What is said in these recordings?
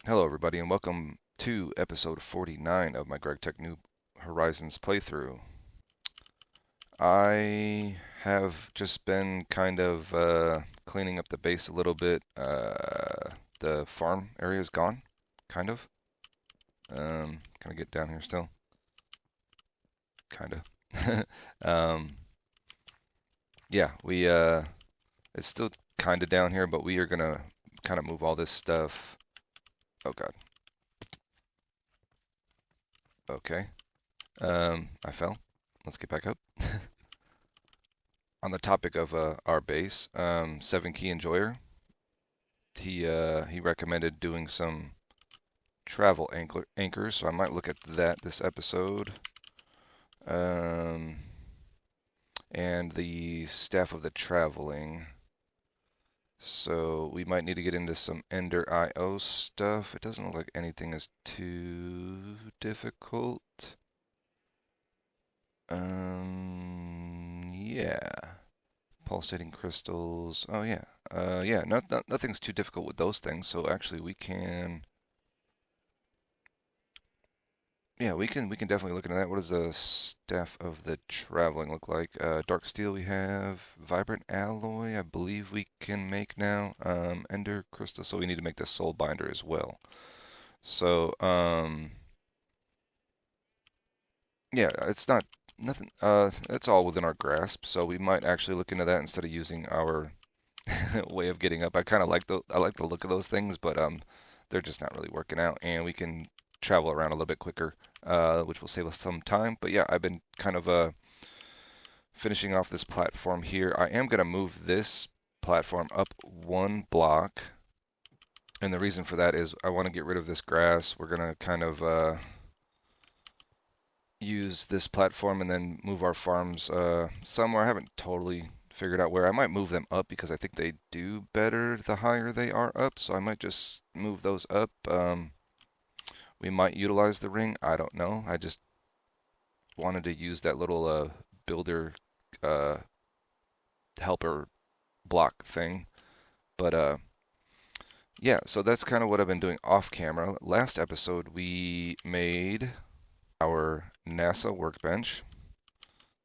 Hello everybody and welcome to episode 49 of my GregTech New Horizons playthrough. I have just been kind of cleaning up the base a little bit. The farm area is gone, kind of. Can I get down here still? Kind of. Yeah, it's still kind of down here, but we are gonna kind of move all this stuff. Oh God. Okay. I fell. Let's get back up. On the topic of our base, 7 Key Enjoyer, he recommended doing some travel anchors, so I might look at that this episode. Um, and the staff of the traveling. So we might need to get into some Ender IO stuff. It doesn't look like anything is too difficult. Yeah. Pulsating crystals. Oh yeah. Yeah, nothing's too difficult with those things. So actually we can yeah, we can definitely look into that. What does the staff of the traveling look like? Dark steel we have, vibrant alloy, I believe we can make now. Ender crystal, so we need to make the soul binder as well. So, yeah, it's not nothing it's all within our grasp, so we might actually look into that instead of using our way of getting up. I like the look of those things, but they're just not really working out, and we can travel around a little bit quicker, which will save us some time. But yeah, I've been kind of finishing off this platform here. I am going to move this platform up 1 block, and the reason for that is I want to get rid of this grass. We're going to kind of use this platform and then move our farms somewhere. I haven't totally figured out where. I might move them up because I think they do better the higher they are up, so I might just move those up. We might utilize the ring. I don't know. I just wanted to use that little builder uh, helper block thing. But yeah, so that's kind of what I've been doing off camera. Last episode, we made our NASA workbench.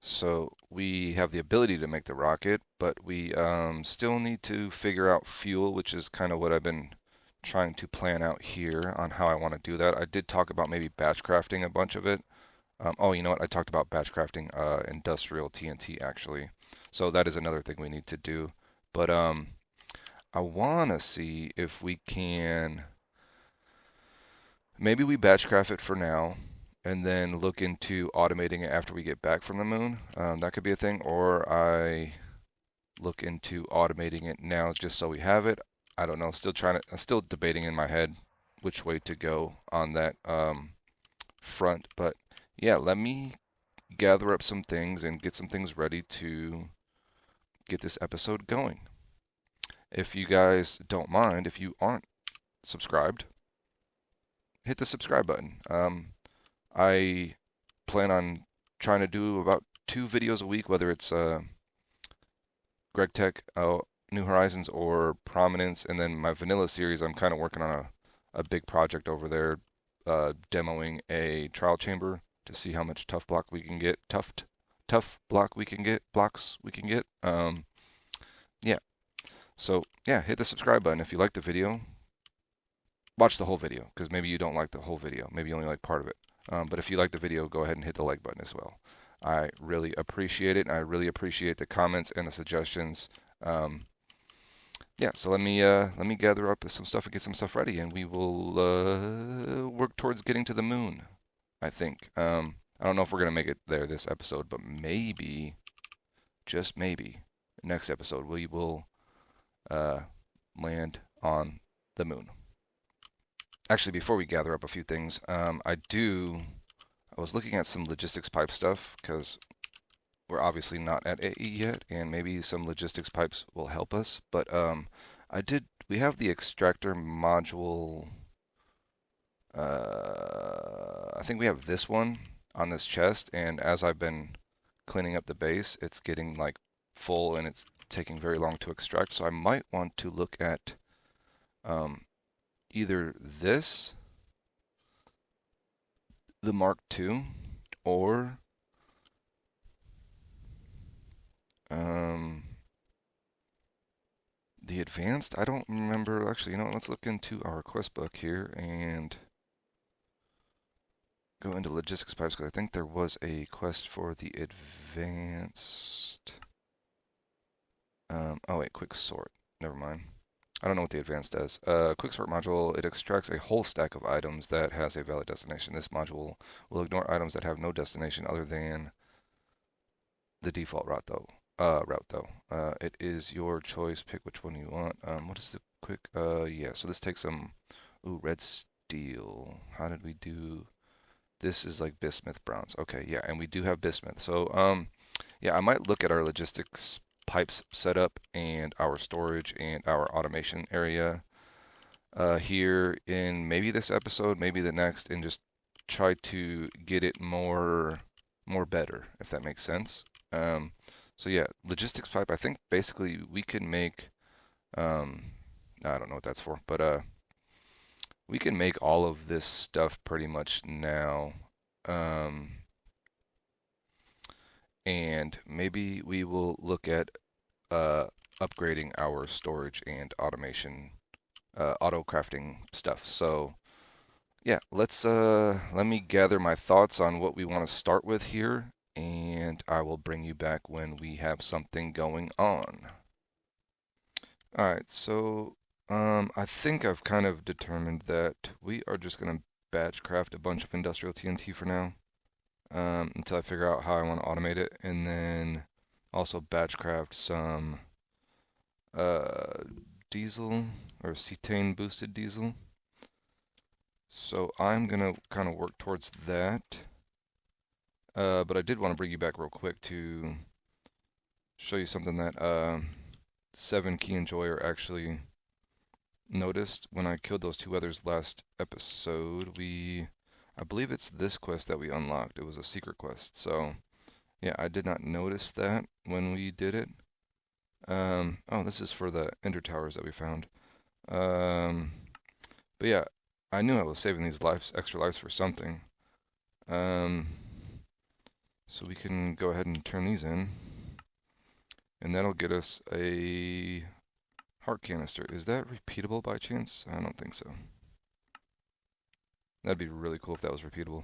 So we have the ability to make the rocket, but we still need to figure out fuel, which is kind of what I've been trying to plan out here on how I want to do that. I did talk about maybe batch crafting a bunch of it. Oh, you know what? I talked about batch crafting industrial TNT actually. So that is another thing we need to do. But I want to see if we can maybe we batch craft it for now and then look into automating it after we get back from the moon. That could be a thing, or I look into automating it now just so we have it. I don't know. I'm still debating in my head which way to go on that front. But yeah, let me gather up some things and get some things ready to get this episode going. If you guys don't mind, if you aren't subscribed, hit the subscribe button. I plan on trying to do about 2 videos a week, whether it's GregTech New Horizons or Prominence, and then my vanilla series. I'm kind of working on a big project over there, demoing a trial chamber to see how much tough block we can get, blocks we can get. Yeah. So yeah, hit the subscribe button if you like the video. Watch the whole video because maybe you don't like the whole video. Maybe you only like part of it. But if you like the video, go ahead and hit the like button as well. I really appreciate it. And I really appreciate the comments and the suggestions. Yeah, so let me gather up some stuff and get some stuff ready, and we will work towards getting to the moon. I think. I don't know if we're gonna make it there this episode, but maybe, just maybe, next episode we will uh, land on the moon. Actually, before we gather up a few things, I was looking at some logistics pipe stuff because we're obviously not at AE yet, and maybe some logistics pipes will help us. But we have the extractor module. I think we have this one on this chest, and as I've been cleaning up the base, it's getting like full and it's taking very long to extract. So I might want to look at um, either this, the Mark II, or um, the advanced. I don't remember. Actually, let's look into our quest book here and go into logistics pipes because I think there was a quest for the advanced. Oh wait, quick sort. Never mind. I don't know what the advanced does. Quick sort module, it extracts a whole stack of items that has a valid destination. This module will ignore items that have no destination other than the default route though. It is your choice. Pick which one you want. What is the quick? Yeah. So this takes some. Ooh, red steel. How did we do? This is like bismuth bronze. Okay, yeah, and we do have bismuth. So, yeah, I might look at our logistics pipes setup and our storage and our automation area here in maybe this episode, maybe the next, and just try to get it more better, if that makes sense. Um, so yeah, logistics pipe. I think basically we can make. Um, I don't know what that's for, but we can make all of this stuff pretty much now. Um, and maybe we will look at uh, upgrading our storage and automation, auto crafting stuff. So yeah, let me gather my thoughts on what we want to start with here, and I will bring you back when we have something going on. All right, so I think I've kind of determined that we are just gonna batch craft a bunch of industrial TNT for now, until I figure out how I want to automate it, and then also batch craft some uh, diesel or cetane boosted diesel. So I'm gonna kind of work towards that. But I did want to bring you back real quick to show you something that 7 Key Enjoyer actually noticed when I killed those two others last episode. I believe it's this quest that we unlocked. It was a secret quest. So yeah, I did not notice that when we did it. Oh, this is for the ender towers that we found. Um, but yeah, I knew I was saving these lives, extra lives for something. Um, so we can go ahead and turn these in, and that'll get us a heart canister. Is that repeatable by chance? I don't think so. That'd be really cool if that was repeatable.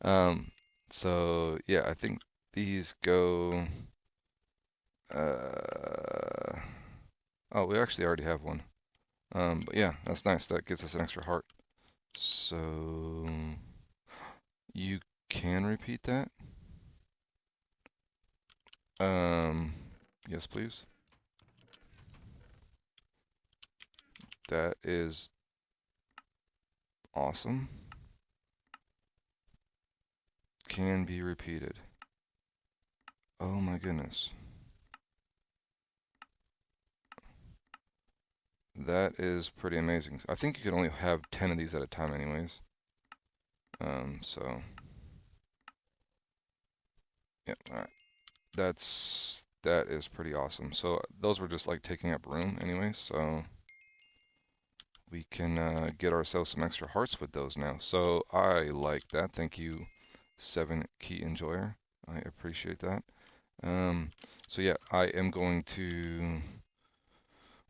um, so yeah, I think these go. Uh, oh, we actually already have one. But yeah, that's nice. That gets us an extra heart. So you can repeat that. Um, yes, please. That is awesome. Can be repeated. Oh my goodness. That is pretty amazing. I think you can only have 10 of these at a time anyways. So yeah, alright. That is pretty awesome. So those were just like taking up room anyways, so we can get ourselves some extra hearts with those now. So I like that. Thank you, 7 Key Enjoyer. I appreciate that. So yeah, I am going to.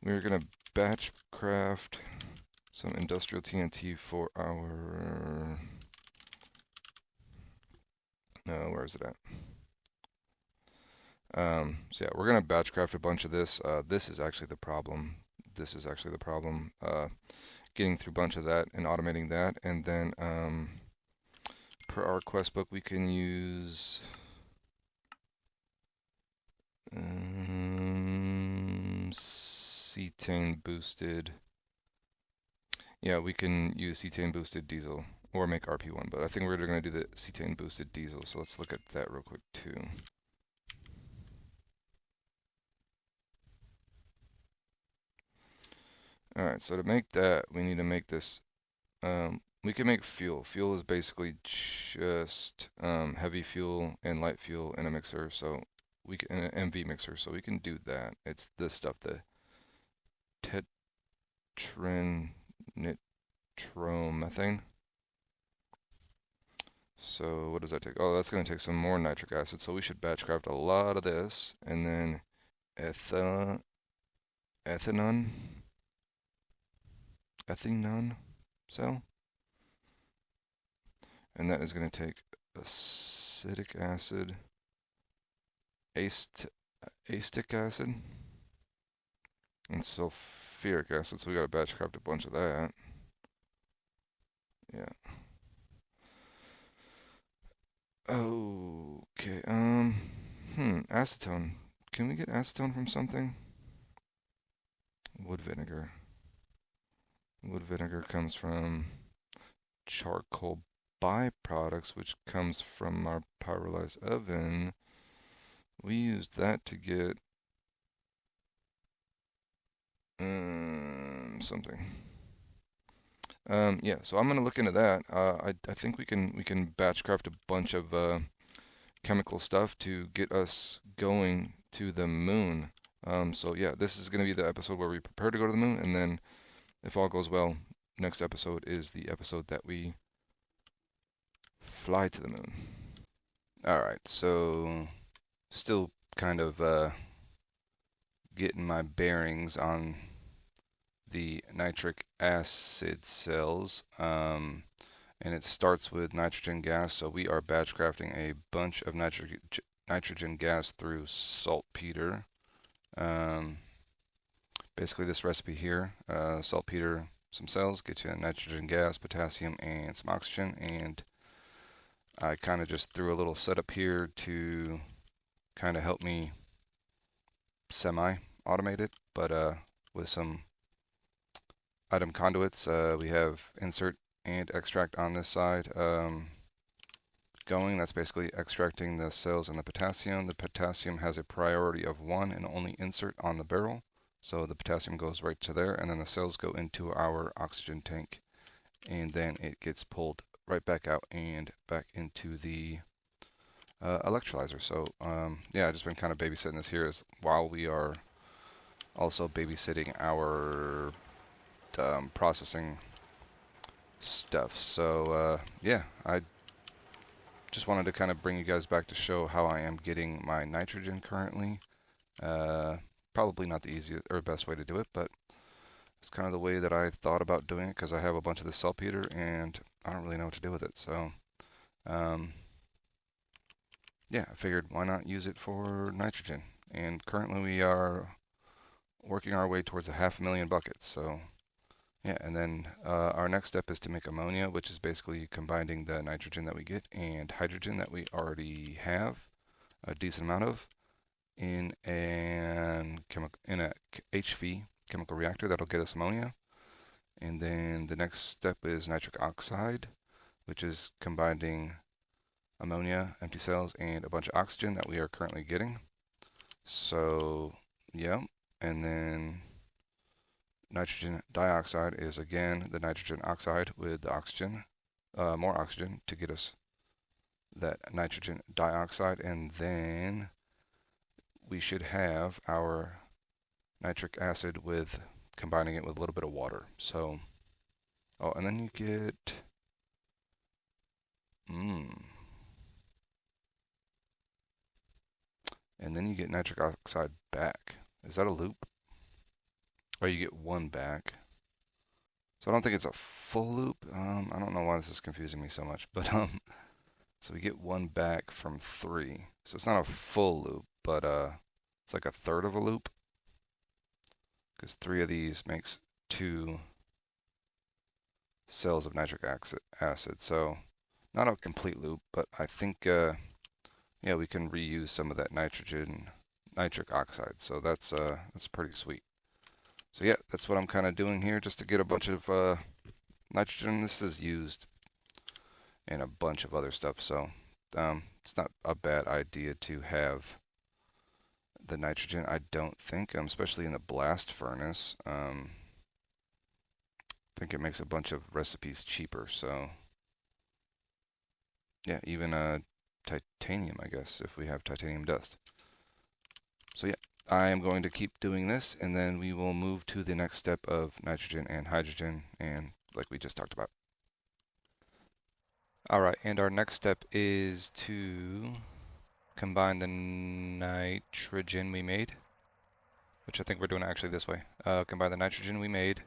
We're gonna batch craft some industrial TNT for our. Where is it at? So yeah, we're gonna batch craft a bunch of this. This is actually the problem. This is actually the problem. Getting through a bunch of that and automating that, and then per our quest book, we can use cetane-boosted. Yeah, we can use cetane-boosted diesel or make RP1, but I think we're going to do the cetane-boosted diesel, so let's look at that real quick too. Alright, so to make that, we need to make this, we can make fuel. Fuel is basically just heavy fuel and light fuel in a mixer, so we can, in an MV mixer, so we can do that. It's this stuff, the tetrin, nitromethane. So what does that take? Oh, that's going to take some more nitric acid. So we should batch craft a lot of this, and then ethanone, ethynone cell, and that is going to take acetic acid, acetic acid, and sulfuric acid. So we got to batch craft a bunch of that. Yeah. Okay. Acetone. Can we get acetone from something? Wood vinegar. Wood vinegar comes from charcoal byproducts, which comes from our pyrolyzed oven. We used that to get something. Yeah, so I'm gonna look into that. I think we can batch craft a bunch of chemical stuff to get us going to the moon. So yeah, this is gonna be the episode where we prepare to go to the moon, and then if all goes well, next episode is the episode that we fly to the moon. All right, so still kind of getting my bearings on the nitric acid cells. And it starts with nitrogen gas. So we are batch crafting a bunch of nitrogen gas through saltpeter. Um, Basically, this recipe here, saltpeter, some cells, get you nitrogen gas, potassium, and some oxygen. And I kind of just threw a little setup here to kind of help me semi-automate it, but with some item conduits. We have insert and extract on this side going. That's basically extracting the cells and the potassium. The potassium has a priority of 1 and only insert on the barrel. So the potassium goes right to there, and then the cells go into our oxygen tank, and then it gets pulled right back out and back into the electrolyzer. So yeah, I've just been kind of babysitting this here as while we are also babysitting our processing stuff. So yeah, I just wanted to kind of bring you guys back to show how I am getting my nitrogen currently. Probably not the easiest or best way to do it, but it's kind of the way that I thought about doing it because I have a bunch of this saltpeter and I don't really know what to do with it. So um, yeah, I figured why not use it for nitrogen. And currently we are working our way towards 500,000 buckets. So yeah, and then our next step is to make ammonia, which is basically combining the nitrogen that we get and hydrogen that we already have a decent amount of in a HV chemical reactor that'll get us ammonia. And then the next step is nitric oxide, which is combining ammonia, empty cells, and a bunch of oxygen that we are currently getting. So yeah, and then nitrogen dioxide is again the nitrogen oxide with the oxygen, more oxygen to get us that nitrogen dioxide, and then we should have our nitric acid with combining it with a little bit of water. So, oh, and then you get, and then you get nitric oxide back. Is that a loop? Or you get one back. So I don't think it's a full loop. I don't know why this is confusing me so much, but so we get one back from 3. So it's not a full loop, but it's like a third of a loop because 3 of these makes 2 cells of nitric acid. So not a complete loop, but I think yeah, we can reuse some of that nitric oxide. So that's pretty sweet. So yeah, that's what I'm kind of doing here just to get a bunch of nitrogen. This is used in a bunch of other stuff, so it's not a bad idea to have the nitrogen, I don't think, especially in the blast furnace. I think it makes a bunch of recipes cheaper, so yeah, even titanium, I guess, if we have titanium dust. So yeah, I am going to keep doing this, and then we will move to the next step of nitrogen and hydrogen, and like we just talked about. All right, and our next step is to combine the nitrogen we made, which I think we're doing actually this way. Combine the nitrogen we made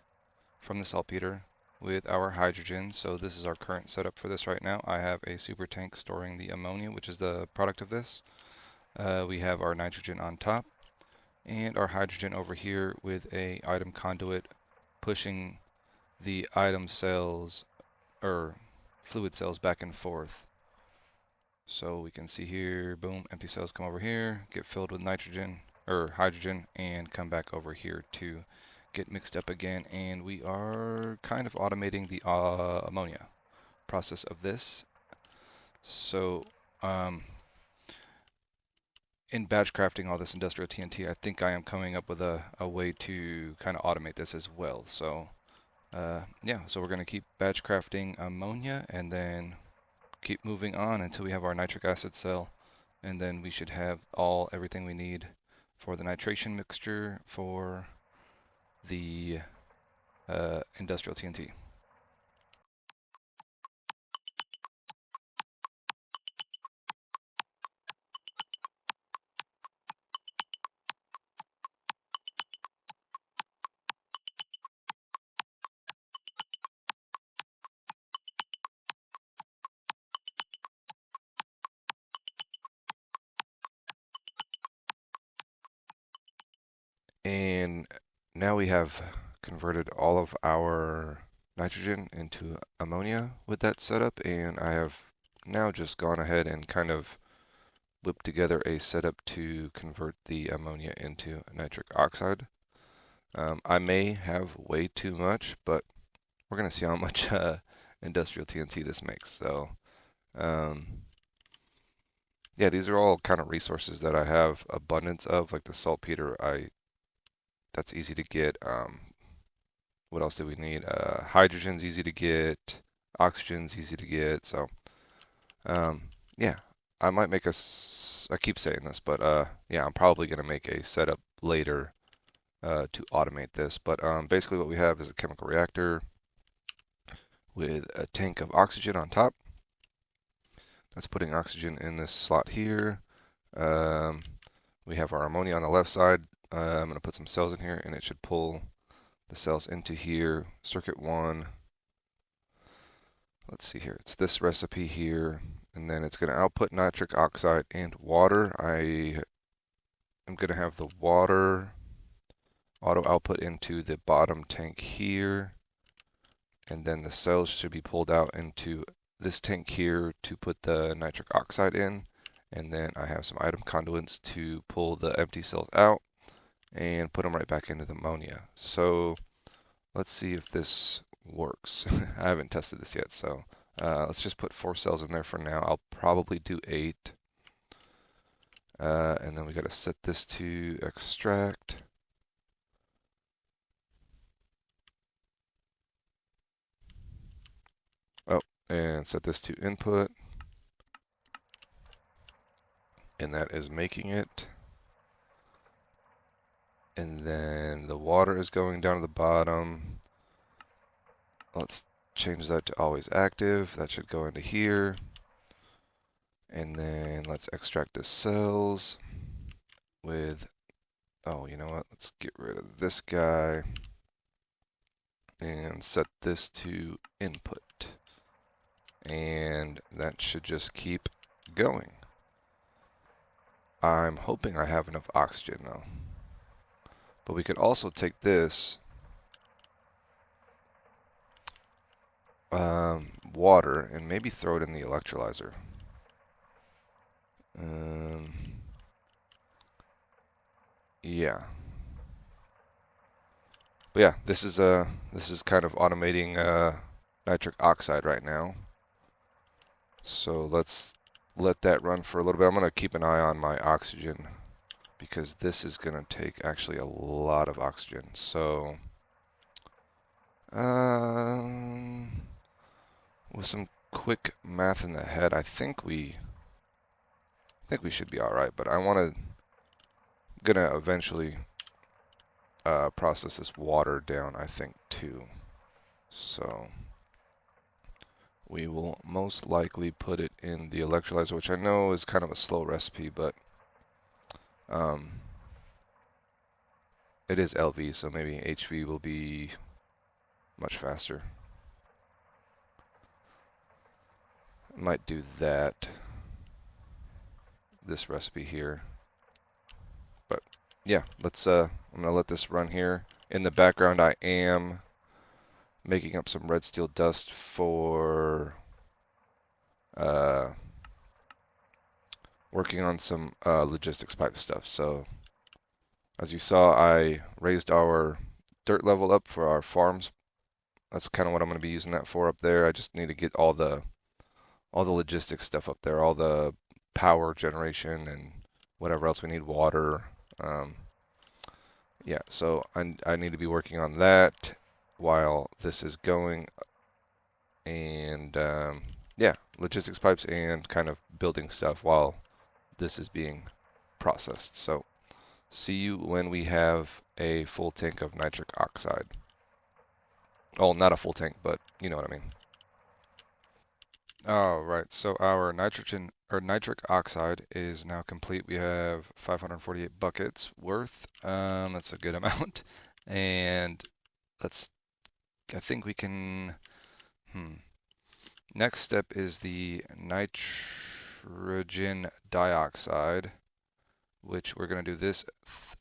from the saltpeter with our hydrogen. So this is our current setup for this right now. I have a super tank storing the ammonia, which is the product of this. We have our nitrogen on top and our hydrogen over here with a item conduit pushing the item cells or fluid cells back and forth. So we can see here, boom, empty cells come over here, get filled with nitrogen or hydrogen, and come back over here to get mixed up again. And we are kind of automating the ammonia process of this. So in batch crafting all this industrial TNT, I think I am coming up with a way to kind of automate this as well. So yeah, so we're going to keep batch crafting ammonia and then keep moving on until we have our nitric acid cell, and then we should have everything we need for the nitration mixture for the industrial TNT. And now we have converted all of our nitrogen into ammonia with that setup, and I have now just gone ahead and kind of whipped together a setup to convert the ammonia into nitric oxide. I may have way too much, but we're going to see how much industrial TNT this makes. So yeah, these are all kind of resources that I have abundance of, like the saltpeter. That's easy to get. What else do we need? Hydrogen's easy to get. Oxygen's easy to get. So yeah, I might make I keep saying this, but yeah, I'm probably going to make a setup later to automate this. But basically what we have is a chemical reactor with a tank of oxygen on top. That's putting oxygen in this slot here. We have our ammonia on the left side. I'm going to put some cells in here, and it should pull the cells into here. Circuit 1. Let's see here. It's this recipe here, and then it's going to output nitric oxide and water. I am going to have the water auto output into the bottom tank here, and then the cells should be pulled out into this tank here to put the nitric oxide in, and then I have some item conduits to pull the empty cells out and put them right back into the ammonia. So let's see if this works. I haven't tested this yet, so let's just put 4 cells in there for now. I'll probably do 8. And then we got to set this to extract. Oh, and set this to input. And that is making it. And then the water is going down to the bottom. Let's change that to always active. That should go into here. And then let's extract the cells with, oh, you know what? Let's get rid of this guy and set this to input. And that should just keep going. I'm hoping I have enough oxygen though. But we could also take this water and maybe throw it in the electrolyzer. Yeah. But yeah, this is kind of automating nitric oxide right now. So let's let that run for a little bit. I'm going to keep an eye on my oxygen because this is going to take actually a lot of oxygen. So with some quick math in the head, I think we should be all right. But I want to gonna eventually process this water down, I think, too. So we will most likely put it in the electrolyzer, which I know is kind of a slow recipe, but it is LV, so maybe HV will be much faster. I might do that, this recipe here. But yeah, let's I'm gonna let this run here. In the background, I am making up some red steel dust for working on some logistics pipe stuff. So as you saw, I raised our dirt level up for our farms. That's kind of what I'm going to be using that for up there. I just need to get all the logistics stuff up there, all the power generation and whatever else we need, water. Yeah, so I need to be working on that while this is going, and yeah, logistics pipes and kind of building stuff while this is being processed. So see you when we have a full tank of nitric oxide. Oh, not a full tank, but you know what I mean. All right, so our nitric oxide is now complete. We have 548 buckets worth. That's a good amount. And I think we can, Next step is the nitrogen dioxide, which we're going to do this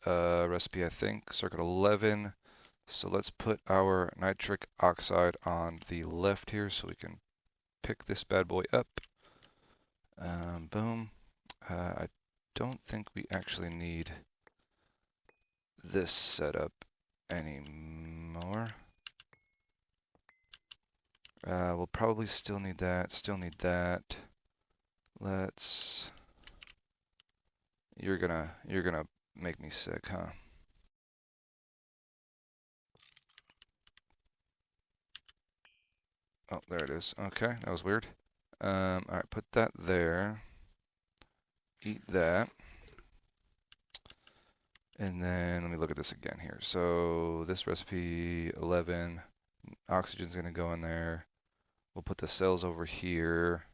recipe, I think, circuit 11. So let's put our nitric oxide on the left here so we can pick this bad boy up. Boom. I don't think we actually need this setup anymore. We'll probably still need that, You're gonna make me sick, huh? Oh, there it is. Okay, that was weird. Alright, put that there. Eat that. And then let me look at this again here. So this recipe 11, oxygen's gonna go in there. We'll put the cells over here,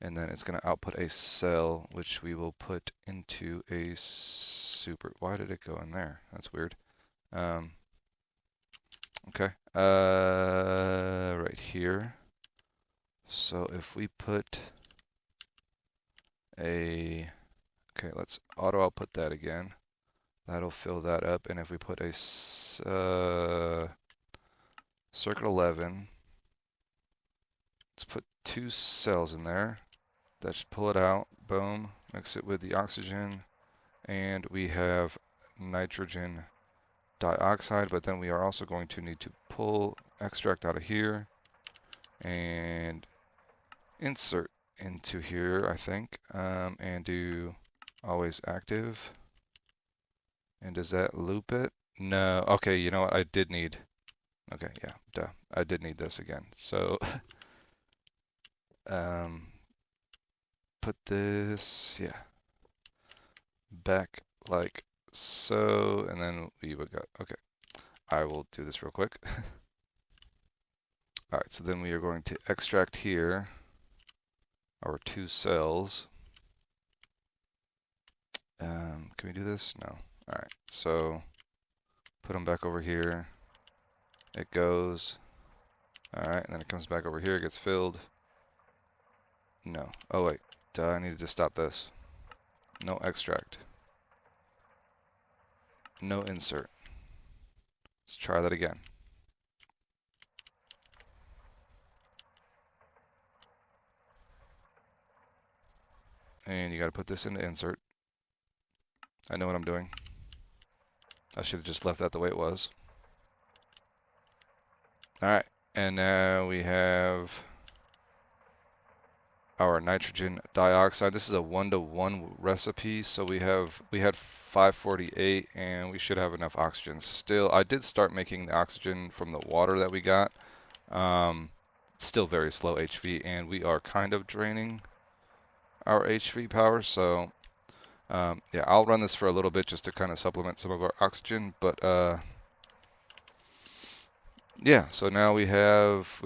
and then it's gonna output a cell, which we will put into a super. Why did it go in there? That's weird. Okay, right here. So if we put okay, let's auto output that again. That'll fill that up. And if we put a circuit 11, let's put 2 cells in there. That should pull it out. Boom. Mix it with the oxygen. And we have nitrogen dioxide. But then we are also going to need to pull extract out of here and insert into here, I think, and do always active. And does that loop it? No. Okay, you know what? I did need. Okay, yeah, duh. I did need this again. So, put this, yeah, back like so, and then we would go. Okay, I will do this real quick. All right, so then we are going to extract here our 2 cells. Can we do this? No. All right, so put them back over here. It goes. All right, and then it comes back over here, it gets filled. No. Oh wait, duh, I needed to stop this. No extract. No insert. Let's try that again. And you got to put this into insert. I know what I'm doing. I should have just left that the way it was. Alright, and now we have our nitrogen dioxide. This is a 1-to-1 recipe, so we had 548 and we should have enough oxygen. Still, I did start making the oxygen from the water that we got. Still very slow HV, and we are kind of draining our HV power, so Yeah, I'll run this for a little bit just to kind of supplement some of our oxygen, but yeah, so now we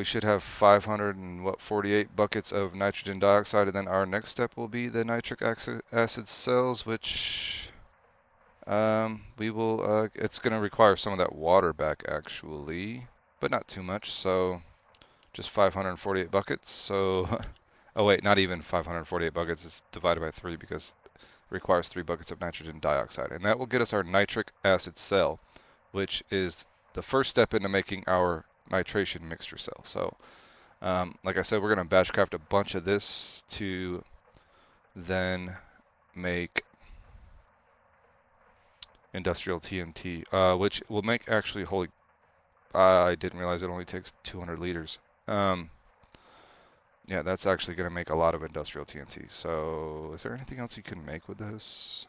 should have 548 buckets of nitrogen dioxide, and then our next step will be the nitric acid cells, which we will, it's going to require some of that water back actually, but not too much, so just 548 buckets, so, oh wait, not even 548 buckets, it's divided by 3 because it requires 3 buckets of nitrogen dioxide, and that will get us our nitric acid cell, which is the first step into making our nitration mixture cell. So, like I said, we're going to batch craft a bunch of this to then make industrial TNT, which will make actually, holy, I didn't realize it only takes 200 liters. Yeah, that's actually going to make a lot of industrial TNT. So, is there anything else you can make with this?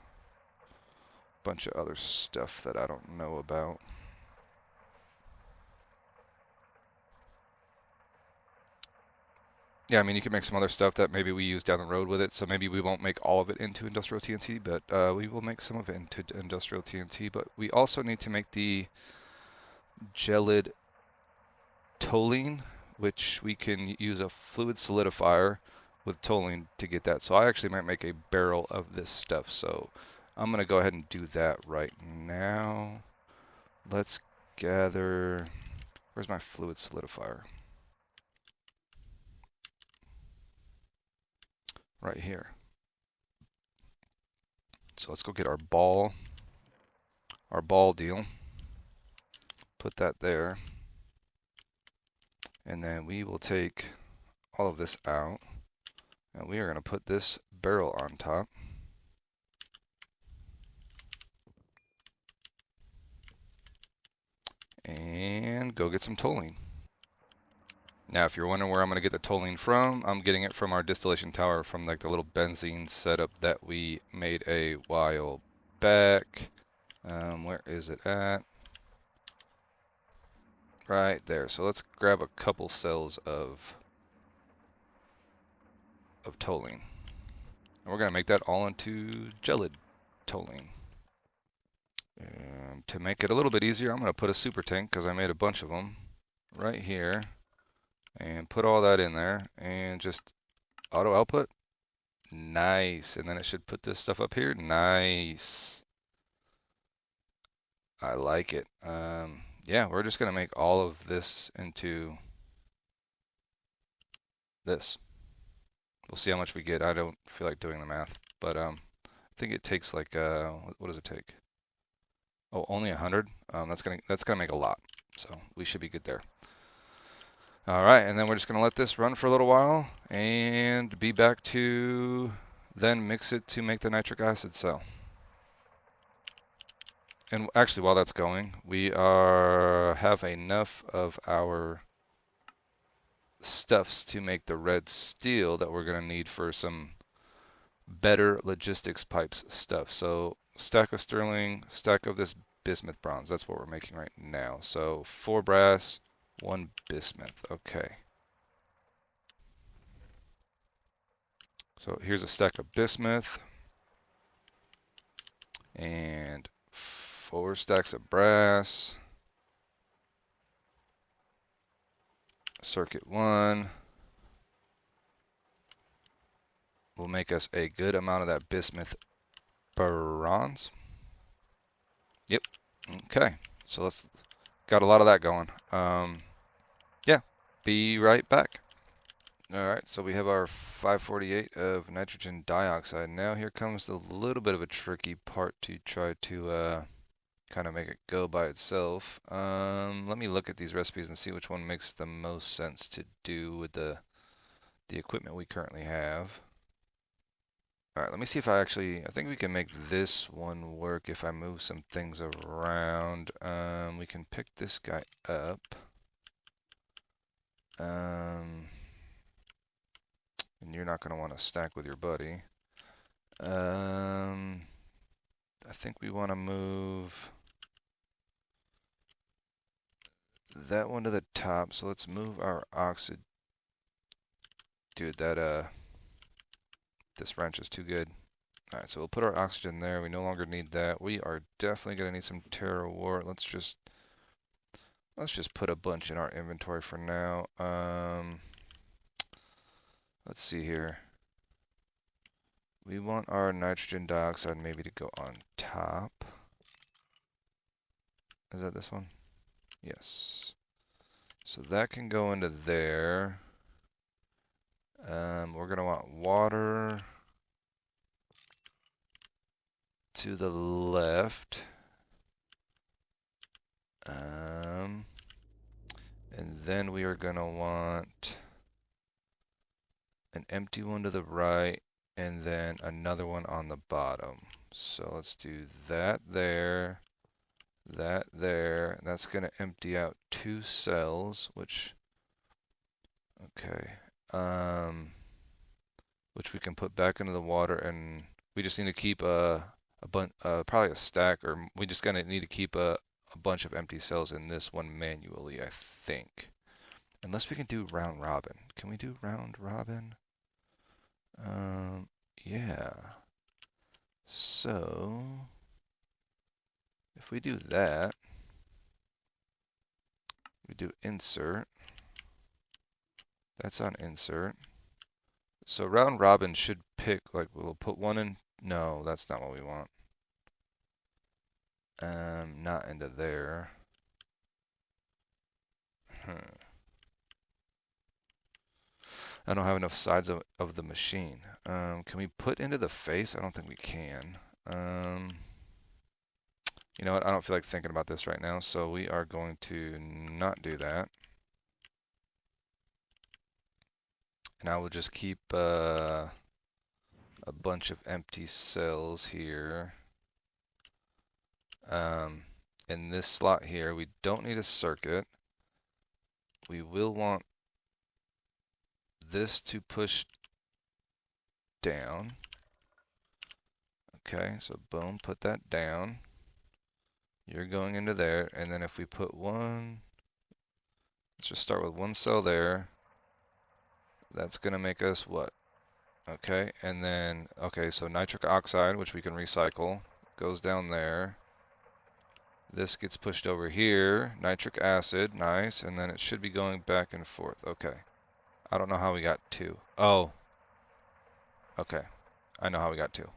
Bunch of other stuff that I don't know about. Yeah, I mean, you can make some other stuff that maybe we use down the road with it. So maybe we won't make all of it into industrial TNT, but we will make some of it into industrial TNT. But we also need to make the gelid toluene, which we can use a fluid solidifier with toluene to get that. So I actually might make a barrel of this stuff. So I'm going to go ahead and do that right now. Let's gather, where's my fluid solidifier? Right here. So let's go get our ball deal. Put that there. And then we will take all of this out. And we are going to put this barrel on top. And go get some toluene. Now, if you're wondering where I'm going to get the toluene from, I'm getting it from our distillation tower from like the little benzene setup that we made a while back. Where is it at? Right there. So let's grab a couple cells of toluene. And we're going to make that all into gelid toluene. And to make it a little bit easier, I'm going to put a super tank because I made a bunch of them right here. And put all that in there and just auto output. Nice. And then it should put this stuff up here. Nice. I like it. Yeah, we're just going to make all of this into this. We'll see how much we get. I don't feel like doing the math, but I think it takes like what does it take? Oh, only 100. That's gonna make a lot. So we should be good there. All right, and then we're just gonna let this run for a little while and be back to then mix it to make the nitric acid cell. And actually, while that's going, we have enough of our stuffs to make the red steel that we're gonna need for some better logistics pipes stuff. So stack of sterling, stack of this bismuth bronze. That's what we're making right now. So 4 brass, 1 bismuth. Okay. So here's a stack of bismuth and 4 stacks of brass. Circuit 1 will make us a good amount of that bismuth bronze. Yep. Okay. So let's got a lot of that going. Yeah. Be right back. All right, so we have our 548 of nitrogen dioxide. Now here comes the little bit of a tricky part to try to kind of make it go by itself. Let me look at these recipes and see which one makes the most sense to do with the equipment we currently have. All right, let me see if I think we can make this one work if I move some things around. We can pick this guy up. And you're not going to want to stack with your buddy. I think we want to move that one to the top. So let's move our oxide. Dude, that this wrench is too good. Alright, so we'll put our oxygen there. We no longer need that. We are definitely going to need some terrawort. Let's just put a bunch in our inventory for now. Let's see here. We want our nitrogen dioxide maybe to go on top. Is that this one? Yes. So that can go into there. We're going to want water to the left. And then we are going to want an empty one to the right, and then another one on the bottom. So let's do that there, that there. That's going to empty out 2 cells, which, okay, which we can put back into the water, and we just need to keep probably a stack, or we just gonna need to keep a bunch of empty cells in this one manually, I think. Unless we can do round robin. Can we do round robin? Yeah. So, if we do that, we do insert. That's on insert. So round robin should pick, like, we'll put one in. No, that's not what we want. Not into there. I don't have enough sides of the machine. Can we put into the face? I don't think we can. You know what? I don't feel like thinking about this right now, so we are going to not do that. And I will just keep a bunch of empty cells here. In this slot here, we don't need a circuit. We will want this to push down. Okay, so boom, put that down. You're going into there, and then if we put one, let's just start with 1 cell there. That's gonna make us what? Okay, and then, okay, so nitric oxide, which we can recycle, goes down there. This gets pushed over here, nitric acid, nice, and then it should be going back and forth. Okay, I don't know how we got 2. Oh, okay, I know how we got 2.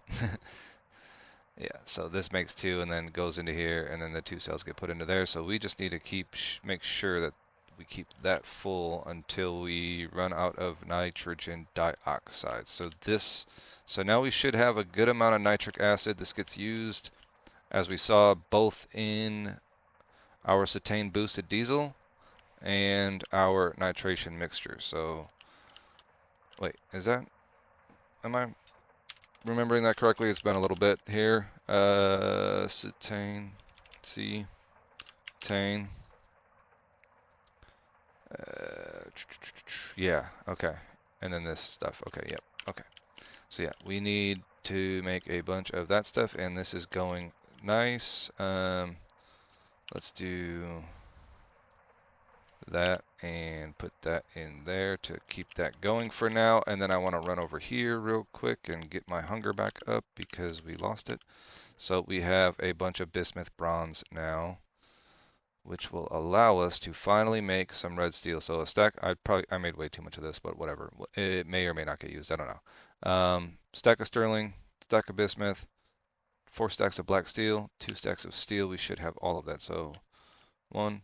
Yeah, so this makes 2 and then goes into here, and then the 2 cells get put into there. So we just need to make sure that we keep that full until we run out of nitrogen dioxide. So now we should have a good amount of nitric acid. This gets used, as we saw, both in our cetane-boosted diesel and our nitration mixture. So, wait, am I remembering that correctly? It's been a little bit here. Cetane, cetane. Yeah, okay. And then this stuff. Okay, yep, okay. So yeah, we need to make a bunch of that stuff, and this is going nice. Let's do that and put that in there to keep that going for now. And then I want to run over here real quick and get my hunger back up because we lost it. So we have a bunch of bismuth bronze now, which will allow us to finally make some red steel. So a stack, I made way too much of this, but whatever. It may or may not get used, I don't know. Stack of sterling, stack of bismuth, 4 stacks of black steel, 2 stacks of steel. We should have all of that. So 1,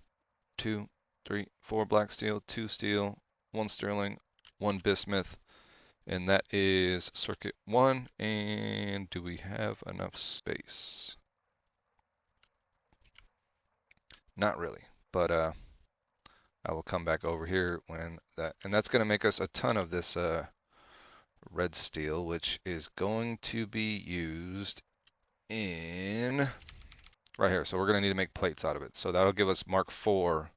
2, 3, 4 black steel, 2 steel, 1 sterling, 1 bismuth, and that is circuit 1. And do we have enough space? Not really, but I will come back over here when and that's going to make us a ton of this red steel, which is going to be used in right here. So we're going to need to make plates out of it. So that'll give us Mark IV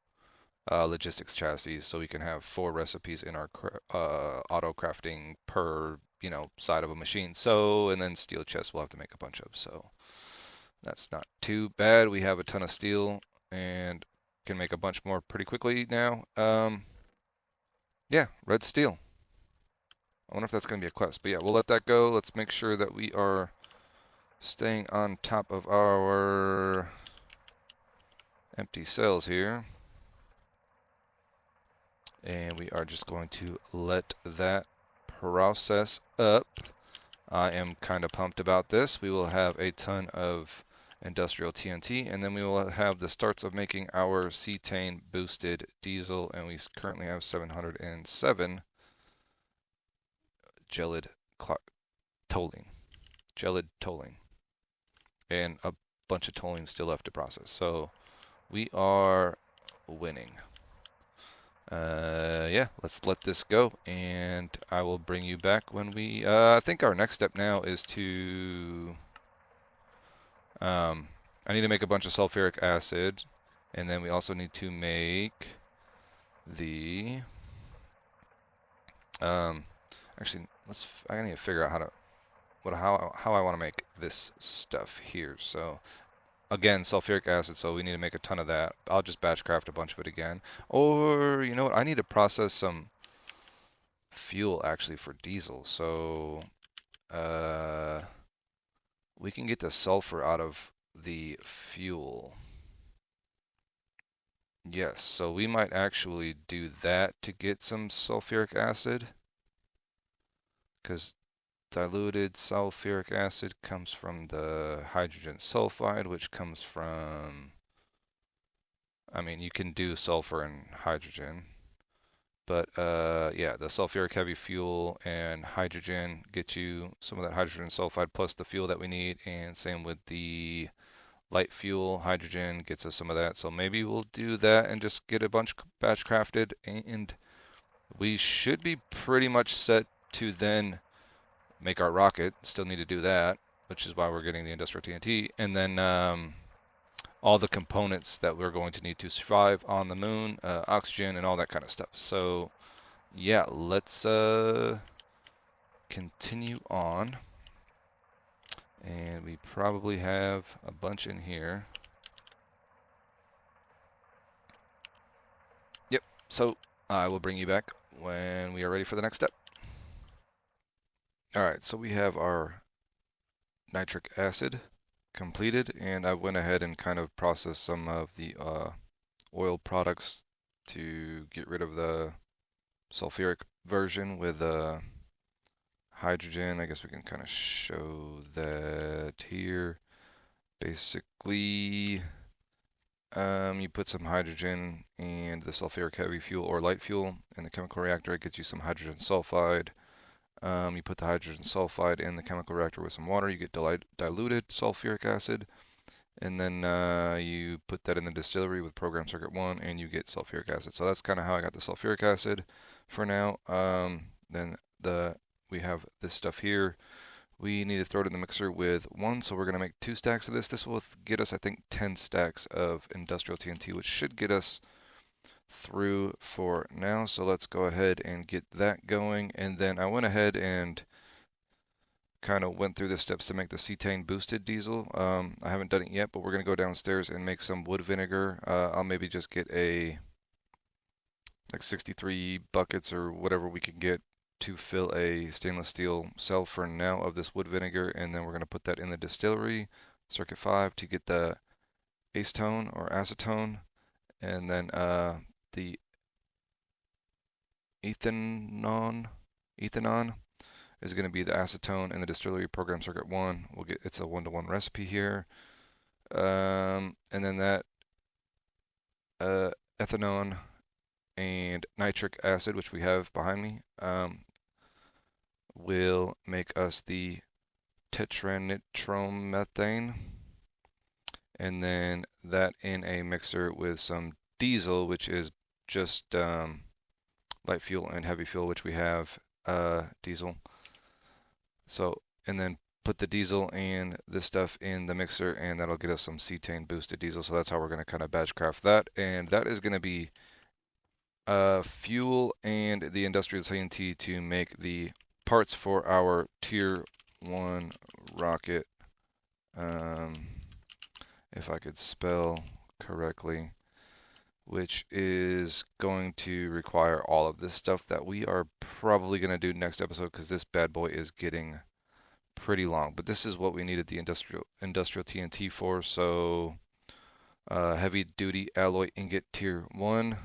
logistics chassis, so we can have 4 recipes in our auto crafting per side of a machine. So, and then steel chests we'll have to make a bunch of. So that's not too bad. We have a ton of steel and can make a bunch more pretty quickly now. Yeah, red steel. I wonder if that's going to be a quest, but yeah, we'll let that go. Let's make sure that we are staying on top of our empty cells here. And we are just going to let that process up. I am kind of pumped about this. We will have a ton of industrial TNT, and then we will have the starts of making our cetane-boosted diesel, and we currently have 707 gelid tolling, and a bunch of tolling still left to process. So we are winning. Yeah, let's let this go, and I will bring you back when we, I think our next step now is to, I need to make a bunch of sulfuric acid, and then we also need to make the, actually, I need to figure out how I want to make this stuff here. So, again, sulfuric acid, so we need to make a ton of that. I'll just batch craft a bunch of it again. Or, you know what, I need to process some fuel actually for diesel. So, we can get the sulfur out of the fuel. Yes, so we might actually do that to get some sulfuric acid, because diluted sulfuric acid comes from the hydrogen sulfide, which comes from, I mean, you can do sulfur and hydrogen, but yeah, the sulfuric heavy fuel and hydrogen get you some of that hydrogen sulfide plus the fuel that we need, and same with the light fuel, hydrogen gets us some of that. So maybe we'll do that and just get a bunch batch crafted, and we should be pretty much set to then make our rocket. Still need to do that, which is why we're getting the industrial TNT, and then all the components that we're going to need to survive on the moon, oxygen and all that kind of stuff. So yeah, let's continue on. And we probably have a bunch in here. Yep, so I will bring you back when we are ready for the next step. Alright, so we have our nitric acid completed, and I went ahead and kind of processed some of the oil products to get rid of the sulfuric version with hydrogen. I guess we can kind of show that here. Basically, you put some hydrogen and the sulfuric heavy fuel or light fuel in the chemical reactor. It gets you some hydrogen sulfide. You put the hydrogen sulfide in the chemical reactor with some water. You get diluted sulfuric acid. And then you put that in the distillery with program circuit 1 and you get sulfuric acid. So that's kind of how I got the sulfuric acid for now. Then we have this stuff here. We need to throw it in the mixer with 1, so we're going to make 2 stacks of this. This will get us, I think, 10 stacks of industrial TNT, which should get us through for now. So let's go ahead and get that going. And then I went ahead and kind of went through the steps to make the cetane-boosted diesel. I haven't done it yet, but we're going to go downstairs and make some wood vinegar. I'll maybe just get like 63 buckets or whatever we can get to fill a stainless steel cell for now of this wood vinegar, and then we're going to put that in the distillery, circuit 5, to get the acetone or acetone, and then the ethanol is going to be the acetone in the distillery program circuit 1. It's a 1-to-1 recipe here, and then that ethanol and nitric acid, which we have behind me, will make us the tetranitromethane, and then that in a mixer with some diesel, which is just light fuel and heavy fuel, which we have diesel. So, and then put the diesel and this stuff in the mixer, and that'll get us some cetane boosted diesel. So that's how we're going to kind of batch craft that, and that is going to be fuel and the industrial TNT to make the parts for our tier 1 rocket. If I could spell correctly, which is going to require all of this stuff that we are probably going to do next episode, because this bad boy is getting pretty long, but this is what we needed the industrial TNT for. So heavy duty alloy ingot tier 1.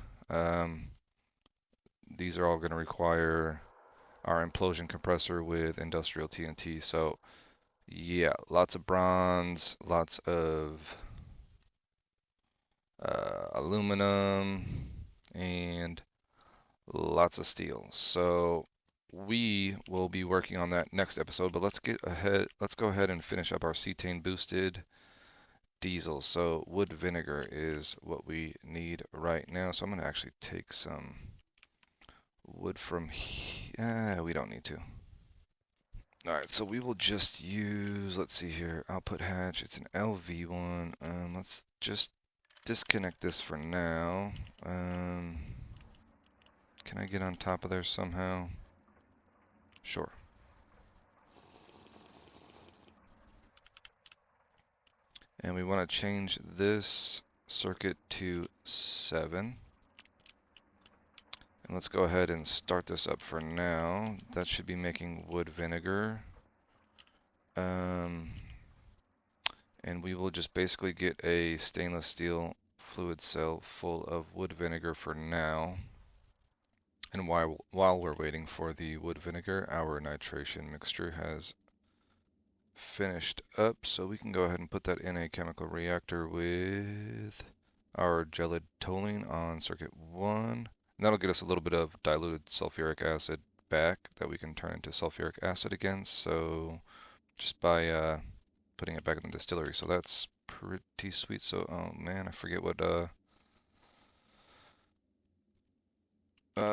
These are all going to require our implosion compressor with industrial TNT. So yeah, lots of bronze, lots of aluminum, and lots of steel. So we will be working on that next episode, but let's go ahead and finish up our cetane boosted diesel. So wood vinegar is what we need right now. So I'm going to actually take some wood from here. We don't need to. Alright, so we will just use, let's see here, output hatch. It's an LV one. Let's just disconnect this for now. Can I get on top of there somehow? Sure. And we want to change this circuit to 7. And let's go ahead and start this up for now. That should be making wood vinegar. And we will just basically get a stainless steel fluid cell full of wood vinegar for now. And while we're waiting for the wood vinegar, our nitration mixture has finished up, so we can go ahead and put that in a chemical reactor with our gelid toluene on circuit 1. And that'll get us a little bit of diluted sulfuric acid back that we can turn into sulfuric acid again, so just by putting it back in the distillery. So that's pretty sweet. So, oh man, I forget what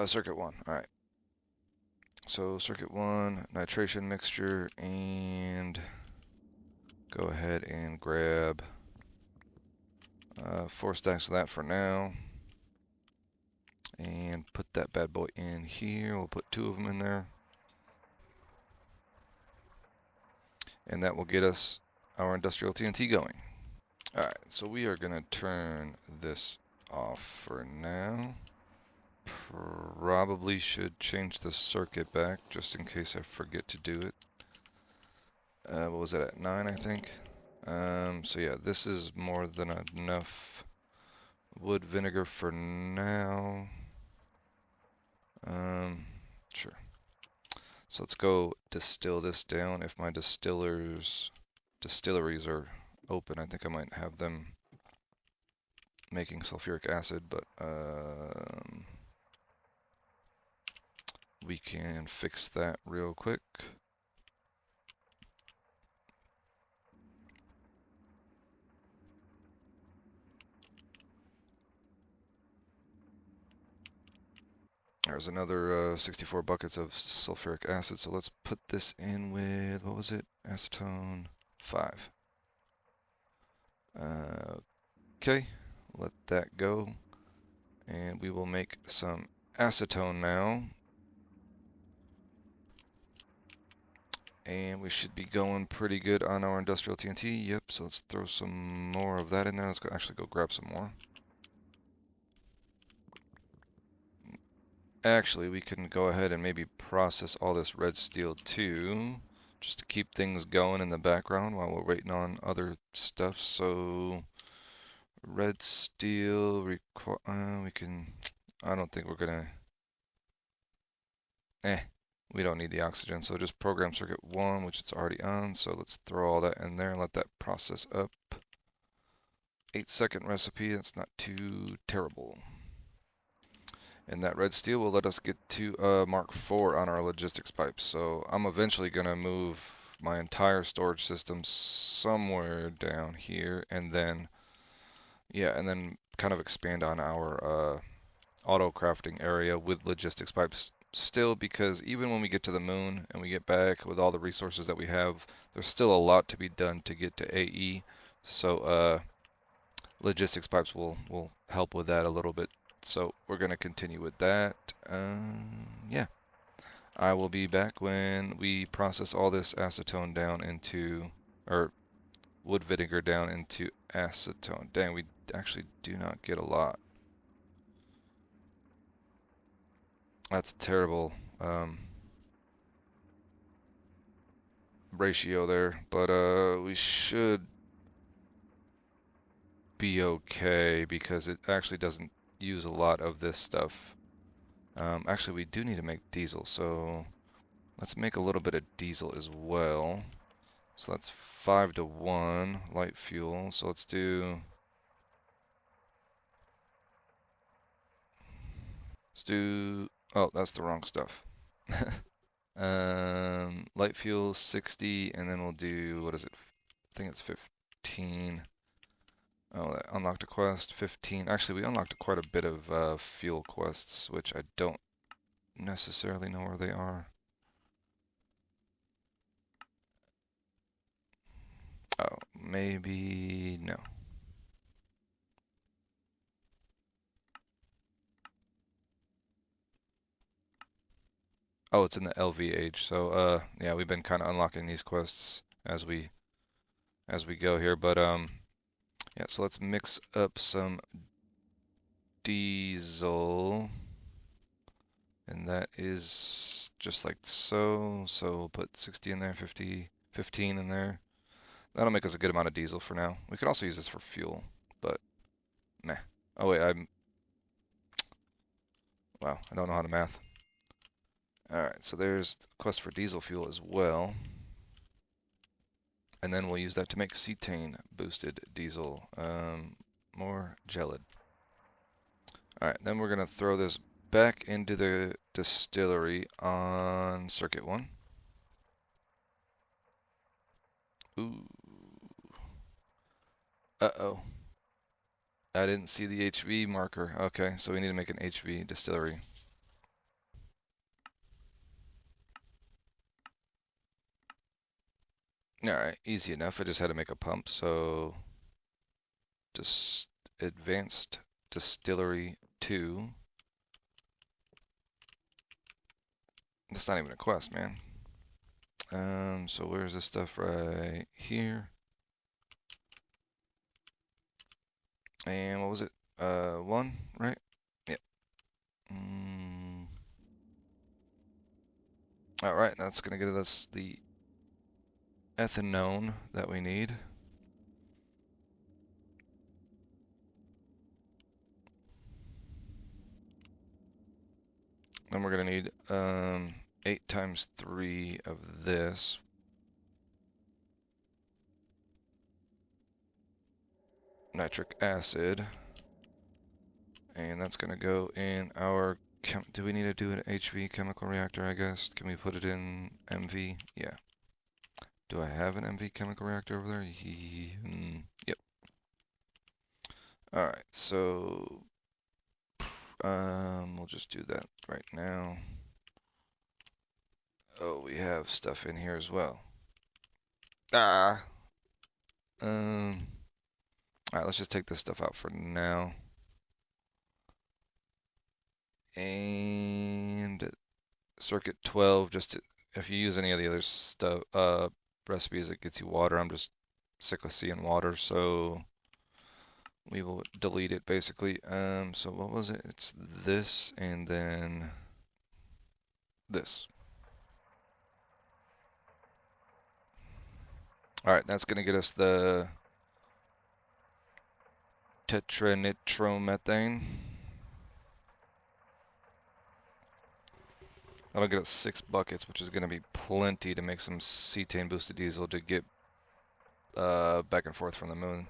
circuit 1. Alright. So circuit 1, nitration mixture, and go ahead and grab 4 stacks of that for now. And put that bad boy in here. We'll put 2 of them in there. And that will get us our industrial TNT going. Alright, so we are going to turn this off for now. Probably should change the circuit back just in case I forget to do it. What was it at 9, I think? So yeah, this is more than enough wood vinegar for now. Sure. So let's go distill this down. If my distilleries are open, I think I might have them making sulfuric acid, but we can fix that real quick. There's another 64 buckets of sulfuric acid, so let's put this in with, what was it? Acetone 5. Okay, let that go. And we will make some acetone now. And we should be going pretty good on our industrial TNT. Yep, so let's throw some more of that in there. Let's actually go grab some more. Actually, we can go ahead and maybe process all this red steel too, just to keep things going in the background while we're waiting on other stuff. So, red steel, we can, I don't think we're gonna, we don't need the oxygen. So just program circuit 1, which it's already on. So let's throw all that in there and let that process up. 8-second recipe, that's not too terrible. And that red steel will let us get to Mark 4 on our logistics pipes. So I'm eventually going to move my entire storage system somewhere down here, and then, yeah, and then kind of expand on our auto crafting area with logistics pipes still, because even when we get to the moon and we get back with all the resources that we have, there's still a lot to be done to get to AE. So logistics pipes will help with that a little bit. So we're going to continue with that. Yeah, I will be back when we process all this acetone down into, or wood vinegar down into acetone. Dang, we actually do not get a lot. That's terrible. ratio there, but we should be okay because it actually doesn't use a lot of this stuff. Actually, we do need to make diesel, so let's make a little bit of diesel as well. So that's 5 to 1 light fuel. So let's do oh, that's the wrong stuff. Light fuel 60, and then we'll do, what is it? I think it's 15. Oh, that unlocked a quest. 15. Actually, we unlocked quite a bit of fuel quests, which I don't necessarily know where they are. Oh, maybe no. Oh, it's in the LVH. So, yeah, we've been kind of unlocking these quests as we go here, but yeah. So let's mix up some diesel, and that is just like so. So we'll put 60 in there, 50, 15 in there. That'll make us a good amount of diesel for now. We could also use this for fuel, but meh. Oh wait, wow, I don't know how to math. Alright, so there's the quest for diesel fuel as well. And then we'll use that to make cetane-boosted diesel. More gelid. Alright, then we're going to throw this back into the distillery on circuit 1. Ooh. Uh-oh. I didn't see the HV marker. Okay, so we need to make an HV distillery. Alright, easy enough. I just had to make a pump, so just advanced distillery 2. That's not even a quest, man. So where's this stuff right here? And what was it? 1, right? Yep. Alright, that's gonna get us the ethanone that we need. Then we're gonna need 8 times 3 of this. Nitric acid. And that's gonna go in our do we need to do an HV chemical reactor, I guess? Can we put it in MV? Yeah. Do I have an MV chemical reactor over there? Yep. Alright, so we'll just do that right now. Oh, we have stuff in here as well. Ah. Alright, let's just take this stuff out for now. And circuit 12, just to, if you use any of the other stuff, recipes that gets you water, I'm just sick of seeing water, so we will delete it basically. So what was it? It's this and then this. Alright, that's gonna get us the tetranitromethane. That'll get us 6 buckets, which is gonna be plenty to make some cetane boosted diesel to get back and forth from the moon.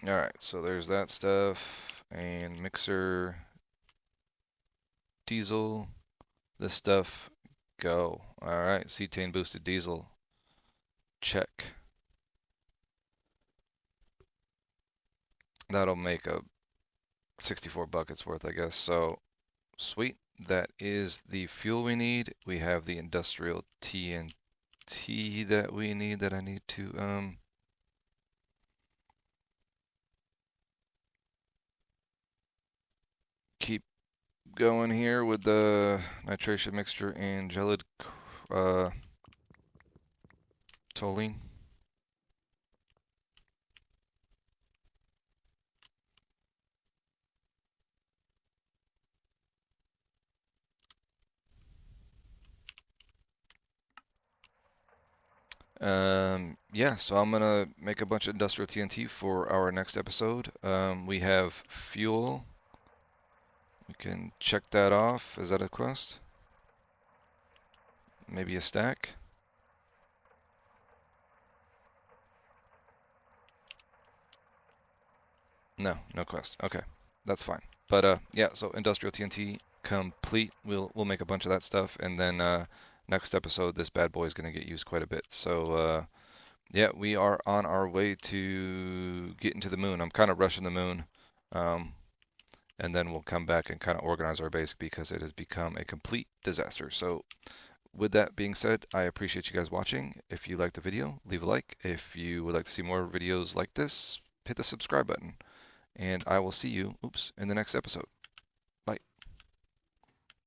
Alright, so there's that stuff, and mixer, diesel, this stuff, go. Alright, cetane boosted diesel, check. That'll make a 64 buckets worth, I guess, so sweet. That is the fuel we need. We have the industrial TNT that we need that I need to, keep going here with the nitration mixture and gelid toluene. Yeah, so I'm gonna make a bunch of industrial TNT for our next episode. We have fuel. We can check that off. Is that a quest? Maybe a stack? No, no quest. Okay, that's fine. But yeah, so industrial TNT complete. We'll make a bunch of that stuff, and then next episode, this bad boy is gonna get used quite a bit. So yeah, we are on our way to getting to the moon. I'm kind of rushing the moon, um, and then we'll come back and kind of organize our base because it has become a complete disaster. So with that being said, I appreciate you guys watching. If you liked the video, leave a like. If you would like to see more videos like this, hit the subscribe button. And I will see you, in the next episode.